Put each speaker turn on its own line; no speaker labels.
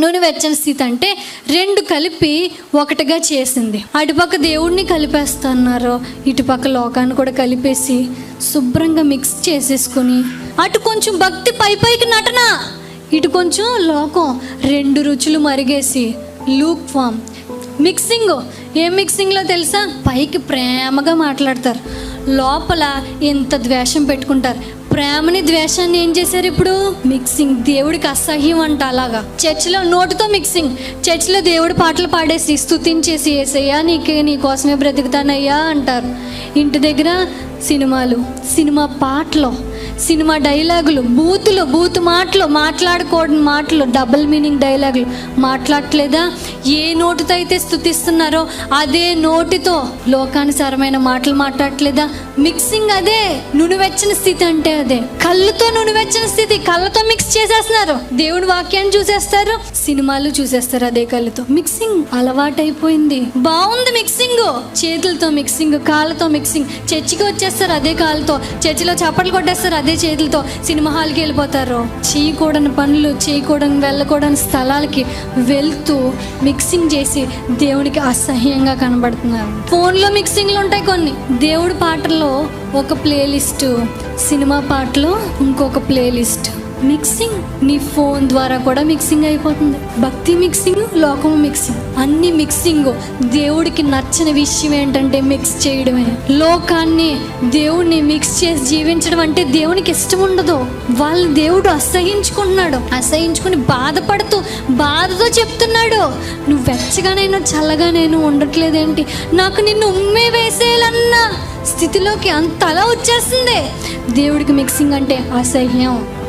నూనె వెచ్చని స్థితి అంటే రెండు కలిపి ఒకటిగా చేసింది. అటుపక్క దేవుడిని కలిపేస్తున్నారు, ఇటుపక్క లోకాన్ని కూడా కలిపేసి శుభ్రంగా మిక్స్ చేసేసుకొని, అటు కొంచెం భక్తి పైకి నటన, ఇటు కొంచెం లోకం, రెండు రుచులు మరిగేసి లూక్ ఫామ్ మిక్సింగ్. ఏం మిక్సింగ్లో తెలుసా? పైకి ప్రేమగా మాట్లాడతారు, లోపల ఎంత ద్వేషం పెట్టుకుంటారు. ప్రేమని ద్వేషాన్ని ఏం చేశారు ఇప్పుడు? మిక్సింగ్. దేవుడికి అసహ్యం అంట అలాగా. చర్చిలో నోటితో మిక్సింగ్. చర్చిలో దేవుడి పాటలు పాడేసి స్తుతించేసి యేసయ్యా నీ కోసమే బ్రతుకుతానయ్యా అంటారు. ఇంటి దగ్గర సినిమాలు, సినిమా పాటలు, సినిమా డైలాగులు, బూత్ మాట్లాడుకోవడం, మాటలు డబుల్ మీనింగ్ డైలాగులు మాట్లాడట్లేదా? ఏ నోటితో అయితే స్తుతిస్తున్నారో అదే నోటితో లోకానుసారమైన మాటలు మాట్లాడట్లేదా? మిక్సింగ్. అదే నునువెచ్చని స్థితి అంటే అదే. కళ్ళతో నునువెచ్చని స్థితి, కళ్ళతో మిక్స్ చేసేస్తున్నారు. దేవుడి వాక్యాన్ని చూసేస్తారు, సినిమాలు చూసేస్తారు అదే కళ్ళతో. మిక్సింగ్ అలవాటైపోయింది. బాగుంది మిక్సింగ్. చేతులతో మిక్సింగ్, కాళ్ళతో మిక్సింగ్. చర్చికి వచ్చేస్తారు అదే కాళ్ళతో, చర్చిలో చప్పట్లు కొట్టేస్తారు అదే చేతులతో, సినిమా హాల్కి వెళ్ళిపోతారు. చేయకూడని పనులు, వెళ్ళకూడని స్థలాలకి వెళ్తూ మిక్సింగ్ చేసి దేవునికి అసహ్యంగా కనబడుతున్నారు. ఫోన్లో మిక్సింగ్లు ఉంటాయి కొన్ని. దేవుడి పాటల్లో ఒక ప్లేలిస్ట్, సినిమా పాటలో ఇంకొక ప్లేలిస్ట్. మిక్సింగ్. నీ ఫోన్ ద్వారా కూడా మిక్సింగ్ అయిపోతుంది. భక్తి మిక్సింగ్, లోకం మిక్సింగ్, అన్ని మిక్సింగ్. దేవుడికి నచ్చని విషయం ఏంటంటే మిక్స్ చేయడమే. లోకాన్ని దేవుడిని మిక్స్ చేసి జీవించడం అంటే దేవునికి ఇష్టం ఉండదు. వాళ్ళు దేవుడు అసహించుకుని బాధతో చెప్తున్నాడు, నువ్వు వెచ్చగానైనా చల్లగానైనా ఉండట్లేదేంటి, నాకు నిన్ను ఉమ్మే వేసేయాలన్న స్థితిలోకి అంతలా వచ్చేస్తుంది. దేవుడికి మిక్సింగ్ అంటే అసహ్యం.